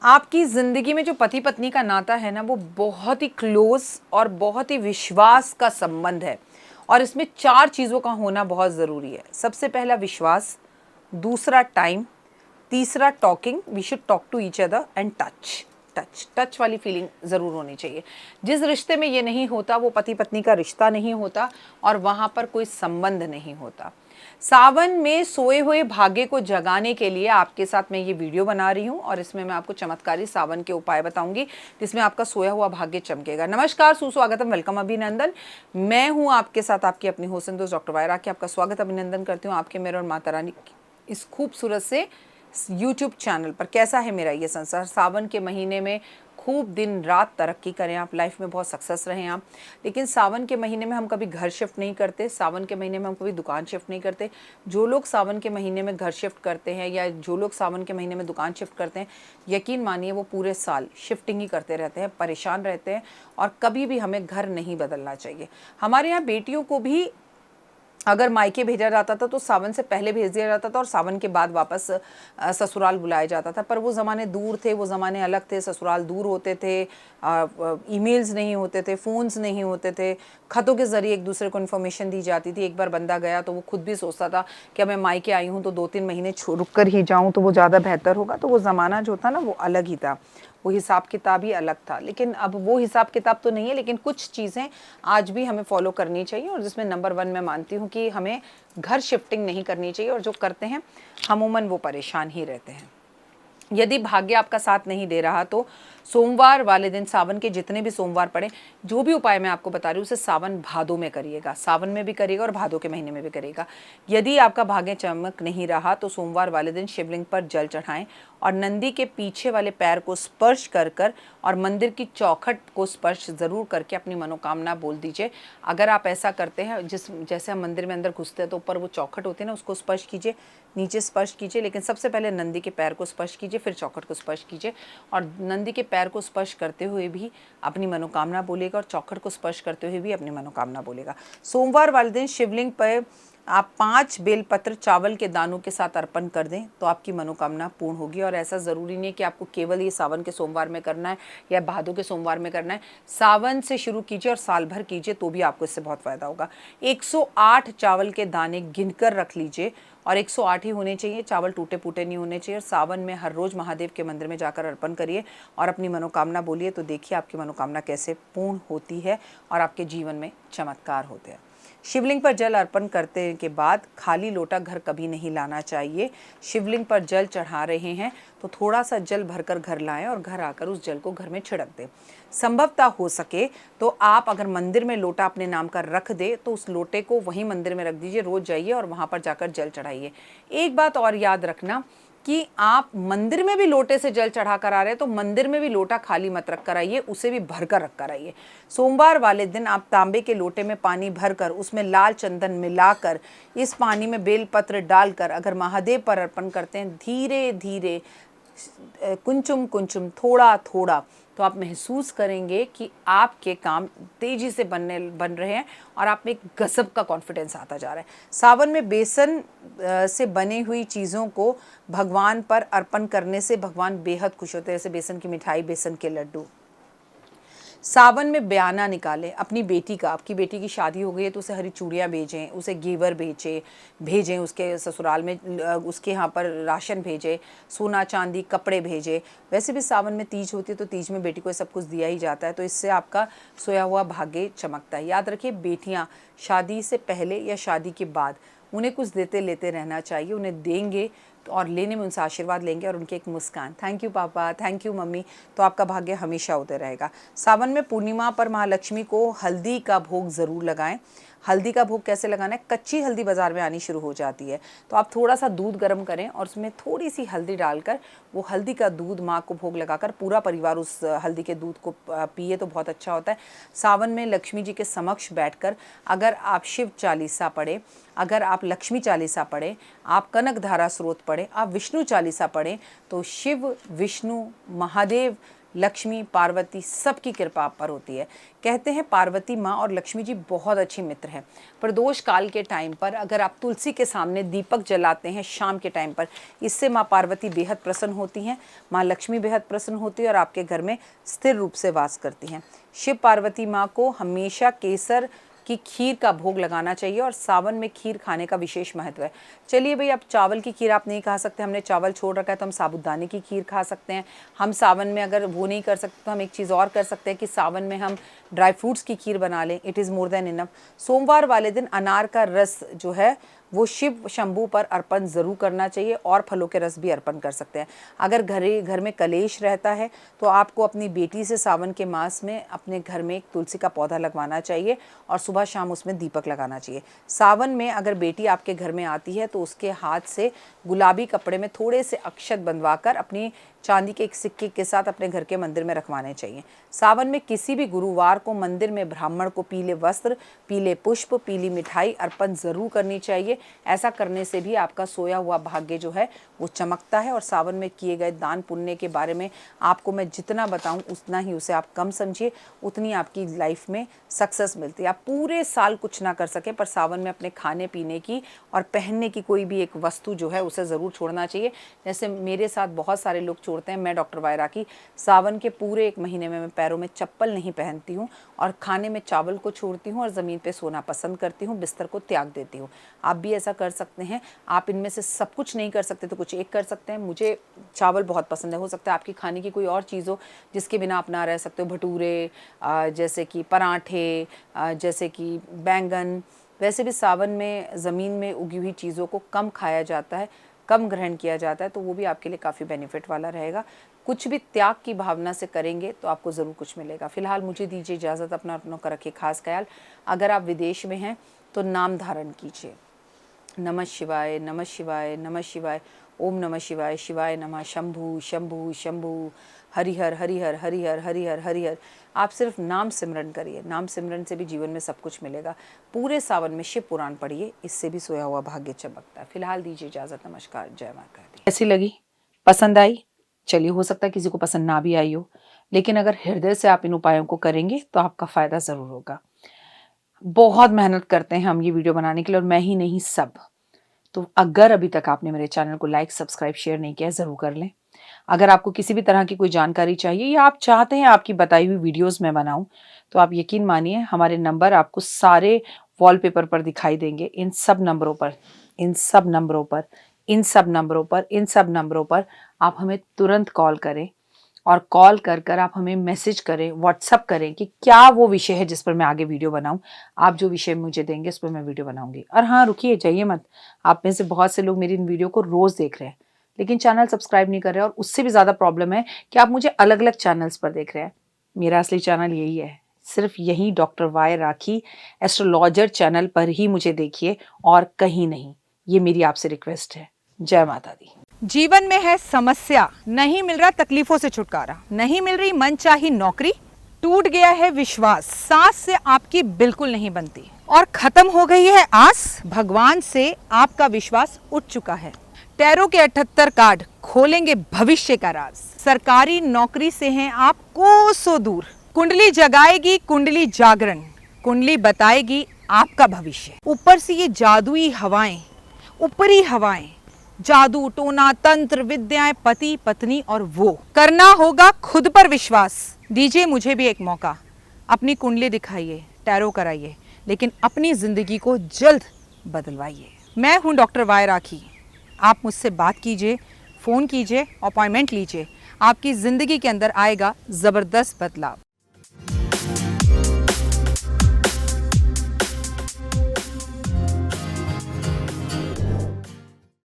आपकी ज़िंदगी में जो पति पत्नी का नाता है ना, वो बहुत ही क्लोज और बहुत ही विश्वास का संबंध है। और इसमें 4 चीज़ों का होना बहुत ज़रूरी है। सबसे पहला विश्वास, दूसरा टाइम, तीसरा talking, we should talk to each other, and touch. Touch वाली फीलिंग ज़रूर होनी चाहिए। जिस रिश्ते में ये नहीं होता वो पति पत्नी का रिश्ता नहीं होता और वहाँ पर कोई संबंध नहीं होता। सावन में सोए हुए भाग्य को जगाने के लिए आपके साथ मैं ये वीडियो बना रही हूँ और इसमें मैं आपको चमत्कारी सावन के उपाय बताऊंगी जिसमें आपका सोया हुआ भाग्य चमकेगा। नमस्कार, सुस्वागतम, वेलकम, अभिनंदन। मैं हूँ आपके साथ आपकी अपनी होस्ट दोस्त डॉक्टर वायरा की आपका स्वागत अभिनंदन करती हूँ आपके मेरे और माता रानी इस खूबसूरत से यूट्यूब चैनल पर। कैसा है मेरा ये संसार? सावन के महीने में खूब दिन रात तरक्की करें आप, लाइफ में बहुत सक्सेस रहें आप। लेकिन सावन के महीने में हम कभी घर शिफ्ट नहीं करते, सावन के महीने में हम कभी दुकान शिफ्ट नहीं करते। जो लोग सावन के महीने में घर शिफ्ट करते हैं या जो लोग सावन के महीने में दुकान शिफ्ट करते हैं, यकीन मानिए वो पूरे साल शिफ्टिंग ही करते रहते हैं, परेशान रहते हैं। और कभी भी हमें घर नहीं बदलना चाहिए। हमारे यहाँ बेटियों को भी अगर मायके भेजा जाता था तो सावन से पहले भेज दिया जाता था और सावन के बाद वापस ससुराल बुलाया जाता था। पर वो ज़माने दूर थे, वो ज़माने अलग थे। ससुराल दूर होते थे, ईमेल्स नहीं होते थे, फ़ोन्स नहीं होते थे, ख़तों के ज़रिए एक दूसरे को इन्फॉर्मेशन दी जाती थी। एक बार बंदा गया तो वो खुद भी सोचता था कि मैं मायके आई हूँ तो 2-3 महीने रुक कर ही जाऊँ तो वो ज़्यादा बेहतर होगा। तो वो ज़माना जो था ना वो अलग ही था, वो हिसाब किताब ही अलग था। लेकिन अब वो हिसाब किताब तो नहीं है, लेकिन कुछ चीज़ें आज भी हमें फॉलो करनी चाहिए और जिसमें नंबर 1 मैं मानती हूँ कि हमें घर शिफ्टिंग नहीं करनी चाहिए। और जो करते हैं अमूमन वो परेशान ही रहते हैं। यदि भाग्य आपका साथ नहीं दे रहा तो सोमवार वाले दिन, सावन के जितने भी सोमवार पड़े, जो भी उपाय मैं आपको बता रही हूँ उसे सावन भादों में करिएगा। सावन में भी करिएगा और भादों के महीने में भी करिएगा। यदि आपका भाग्य चमक नहीं रहा तो सोमवार वाले दिन शिवलिंग पर जल चढ़ाएं और नंदी के पीछे वाले पैर को स्पर्श कर कर और मंदिर की चौखट को स्पर्श ज़रूर करके अपनी मनोकामना बोल दीजिए। अगर आप ऐसा करते हैं, जैसे हम मंदिर में अंदर घुसते हैं तो ऊपर वो चौखट होती है ना, उसको स्पर्श कीजिए, नीचे स्पर्श कीजिए, लेकिन सबसे पहले नंदी के पैर को स्पर्श कीजिए, फिर चौखट को स्पर्श कीजिए। और नंदी के पैर को स्पर्श करते हुए भी अपनी मनोकामना बोलेगा और चौखट को स्पर्श करते हुए भी अपनी मनोकामना बोलेगा। सोमवार वाले दिन शिवलिंग पर आप 5 बेलपत्र चावल के दानों के साथ अर्पण कर दें तो आपकी मनोकामना पूर्ण होगी। और ऐसा ज़रूरी नहीं है कि आपको केवल ये सावन के सोमवार में करना है या भादों के सोमवार में करना है। सावन से शुरू कीजिए और साल भर कीजिए तो भी आपको इससे बहुत फ़ायदा होगा। 108 चावल के दाने गिनकर रख लीजिए और 108 ही होने चाहिए, चावल टूटे फूटे नहीं होने चाहिए। और सावन में हर रोज़ महादेव के मंदिर में जाकर अर्पण करिए और अपनी मनोकामना बोलिए तो देखिए आपकी मनोकामना कैसे पूर्ण होती है और आपके जीवन में चमत्कार होते हैं। शिवलिंग पर जल अर्पण करने के बाद खाली लोटा घर कभी नहीं लाना चाहिए। शिवलिंग पर जल चढ़ा रहे हैं तो थोड़ा सा जल भरकर घर लाएं और घर आकर उस जल को घर में छिड़क दें। संभवतः हो सके तो आप अगर मंदिर में लोटा अपने नाम का रख दे तो उस लोटे को वहीं मंदिर में रख दीजिए, रोज़ जाइए और वहाँ पर जाकर जल चढ़ाइए। एक बात और याद रखना कि आप मंदिर में भी लोटे से जल चढ़ा कर आ रहे हैं तो मंदिर में भी लोटा खाली मत रख कर आइए, उसे भी भर कर रख कर आइए। सोमवार वाले दिन आप तांबे के लोटे में पानी भरकर उसमें लाल चंदन मिलाकर इस पानी में बेलपत्र डालकर अगर महादेव पर अर्पण करते हैं, धीरे धीरे कुंचुम कुंचुम थोड़ा थोड़ा, तो आप महसूस करेंगे कि आपके काम तेज़ी से बन रहे हैं और आप में एक गजब का कॉन्फिडेंस आता जा रहा है। सावन में बेसन से बनी हुई चीज़ों को भगवान पर अर्पण करने से भगवान बेहद खुश होते हैं, जैसे बेसन की मिठाई, बेसन के लड्डू। सावन में बयाना निकालें अपनी बेटी का। आपकी बेटी की शादी हो गई है तो उसे हरी चूड़ियाँ भेजें, उसे घेवर भेजें उसके ससुराल में, उसके यहाँ पर राशन भेजें, सोना चांदी कपड़े भेजें। वैसे भी सावन में तीज होती है तो तीज में बेटी को सब कुछ दिया ही जाता है, तो इससे आपका सोया हुआ भाग्य चमकता है। याद रखिए, बेटियाँ शादी से पहले या शादी के बाद उन्हें कुछ देते लेते रहना चाहिए। उन्हें देंगे और लेने में उनसे आशीर्वाद लेंगे और उनके एक मुस्कान, थैंक यू पापा, थैंक यू मम्मी, तो आपका भाग्य हमेशा होते रहेगा। सावन में पूर्णिमा पर महालक्ष्मी को हल्दी का भोग ज़रूर लगाएं। हल्दी का भोग कैसे लगाना है? कच्ची हल्दी बाज़ार में आनी शुरू हो जाती है तो आप थोड़ा सा दूध गर्म करें और उसमें थोड़ी सी हल्दी डालकर वो हल्दी का दूध माँ को भोग लगाकर पूरा परिवार उस हल्दी के दूध को पिए तो बहुत अच्छा होता है। सावन में लक्ष्मी जी के समक्ष बैठकर अगर आप शिव चालीसा पढ़ें, अगर आप लक्ष्मी चालीसा पढ़ें, आप कनक धारा स्रोत पढ़ें, आप विष्णु चालीसा पढ़ें तो शिव, विष्णु, महादेव लक्ष्मी, पार्वती सबकी कृपा आप पर होती है। कहते हैं पार्वती माँ और लक्ष्मी जी बहुत अच्छी मित्र हैं। प्रदोष काल के टाइम पर अगर आप तुलसी के सामने दीपक जलाते हैं शाम के टाइम पर, इससे माँ पार्वती बेहद प्रसन्न होती हैं, माँ लक्ष्मी बेहद प्रसन्न होती है और आपके घर में स्थिर रूप से वास करती हैं। शिव पार्वती माँ को हमेशा केसर की खीर का भोग लगाना चाहिए और सावन में खीर खाने का विशेष महत्व है। चलिए भाई, अब चावल की खीर आप नहीं खा सकते, हमने चावल छोड़ रखा है, तो हम साबूदाने की खीर खा सकते हैं। हम सावन में अगर वो नहीं कर सकते तो हम एक चीज़ और कर सकते हैं कि सावन में हम ड्राई फ्रूट्स की खीर बना लें। It is more than enough. सोमवार वाले दिन अनार का रस जो है वो शिव शंभू पर अर्पण ज़रूर करना चाहिए और फलों के रस भी अर्पण कर सकते हैं। अगर घर में कलेश रहता है तो आपको अपनी बेटी से सावन के मास में अपने घर में एक तुलसी का पौधा लगवाना चाहिए और सुबह शाम उसमें दीपक लगाना चाहिए। सावन में अगर बेटी आपके घर में आती है तो उसके हाथ से गुलाबी कपड़े में थोड़े से अक्षत बंधवाकर अपनी चांदी के एक सिक्के के साथ अपने घर के मंदिर में रखवाने चाहिए। सावन में किसी भी गुरुवार को मंदिर में ब्राह्मण को पीले वस्त्र, पीले पुष्प, पीली मिठाई अर्पण ज़रूर करनी चाहिए। ऐसा करने से भी आपका सोया हुआ भाग्य जो है वो चमकता है। और सावन में किए गए दान पुण्य के बारे में आपको मैं जितना बताऊं उतना ही उसे आप कम समझिए, उतनी आपकी लाइफ में सक्सेस मिलती है। आप पूरे साल कुछ ना कर सके पर सावन में अपने खाने पीने की और पहनने की कोई भी एक वस्तु जो है उसे ज़रूर छोड़ना चाहिए। जैसे मेरे साथ बहुत सारे लोग छोड़ते हैं, मैं डॉक्टर वायरा की सावन के पूरे 1 महीने में मैं पैरों में चप्पल नहीं पहनती हूँ और खाने में चावल को छोड़ती हूँ और ज़मीन पे सोना पसंद करती हूँ, बिस्तर को त्याग देती हूँ। आप भी ऐसा कर सकते हैं। आप इनमें से सब कुछ नहीं कर सकते तो कुछ एक कर सकते हैं। मुझे चावल बहुत पसंद है, हो सकता है आपकी खाने की कोई और चीज़ हो जिसके बिना आप ना रह सकते हो। भटूरे, जैसे कि पराठे, जैसे कि बैंगन। वैसे भी सावन में ज़मीन में उगी हुई चीज़ों को कम खाया जाता है, कम ग्रहण किया जाता है, तो वो भी आपके लिए काफ़ी बेनिफिट वाला रहेगा। कुछ भी त्याग की भावना से करेंगे तो आपको ज़रूर कुछ मिलेगा। फिलहाल मुझे दीजिए इजाज़त, अपनों का रखिए खास ख्याल। अगर आप विदेश में हैं तो नाम धारण कीजिए, नमः शिवाय, नमः शिवाय, नमः शिवाय, ओम नमः शिवाय, शिवाय नमः, शंभु शंभु शंभु, हरिहर हरिहर हरिहर हरिहर हरिहर। आप सिर्फ नाम सिमरन करिए, नाम सिमरन से भी जीवन में सब कुछ मिलेगा। पूरे सावन में शिव पुराण पढ़िए, इससे भी सोया हुआ भाग्य चमकता है। फिलहाल दीजिए इजाज़त, नमस्कार, जय माता दी। कैसी लगी? पसंद आई? चलिए, हो सकता है किसी को पसंद ना भी आई हो, लेकिन अगर हृदय से आप इन उपायों को करेंगे तो आपका फ़ायदा ज़रूर होगा। बहुत मेहनत करते हैं हम ये वीडियो बनाने के लिए, और मैं ही नहीं सब। तो अगर अभी तक आपने मेरे चैनल को लाइक, सब्सक्राइब, शेयर नहीं किया, ज़रूर कर लें। अगर आपको किसी भी तरह की कोई जानकारी चाहिए या आप चाहते हैं आपकी बताई हुई वीडियोस मैं बनाऊं, तो आप यकीन मानिए हमारे नंबर आपको सारे वॉलपेपर पर दिखाई देंगे। इन सब नंबरों पर, इन सब नंबरों पर, इन सब नंबरों पर, इन सब नंबरों पर आप हमें तुरंत कॉल करें और कॉल कर कर आप हमें मैसेज करें, व्हाट्सअप करें कि क्या वो विषय है जिस पर मैं आगे वीडियो बनाऊं। आप जो विषय मुझे देंगे उस पर मैं वीडियो बनाऊंगी। और हाँ, रुकिए, जाइए मत। आप में से बहुत से लोग मेरी इन वीडियो को रोज़ देख रहे हैं लेकिन चैनल सब्सक्राइब नहीं कर रहे हैं, और उससे भी ज़्यादा प्रॉब्लम है कि आप मुझे अलग अलग चैनल्स पर देख रहे हैं। मेरा असली चैनल यही है, सिर्फ यही डॉक्टर वाई राखी एस्ट्रोलॉजर चैनल पर ही मुझे देखिए और कहीं नहीं। ये मेरी आपसे रिक्वेस्ट है। जय माता दी। जीवन में है समस्या, नहीं मिल रहा तकलीफों से छुटकारा, नहीं मिल रही मनचाही नौकरी, टूट गया है विश्वास, सांस से आपकी बिल्कुल नहीं बनती और खत्म हो गई है आस, भगवान से आपका विश्वास उठ चुका है। टैरो के 78 कार्ड खोलेंगे भविष्य का राज। सरकारी नौकरी से हैं आप कोसों दूर, कुंडली जगाएगी कुंडली जागरण, कुंडली बताएगी आपका भविष्य। ऊपर से ये जादुई हवाएं, ऊपरी हवाएं, जादू टोना तंत्र विद्याएं, पति पत्नी और वो, करना होगा खुद पर विश्वास। दीजिए मुझे भी एक मौका, अपनी कुंडली दिखाइए, टैरो कराइए, लेकिन अपनी जिंदगी को जल्द बदलवाइए। मैं हूं डॉक्टर वाई राखी। आप मुझसे बात कीजिए, फ़ोन कीजिए, अपॉइंटमेंट लीजिए, आपकी ज़िंदगी के अंदर आएगा ज़बरदस्त बदलाव।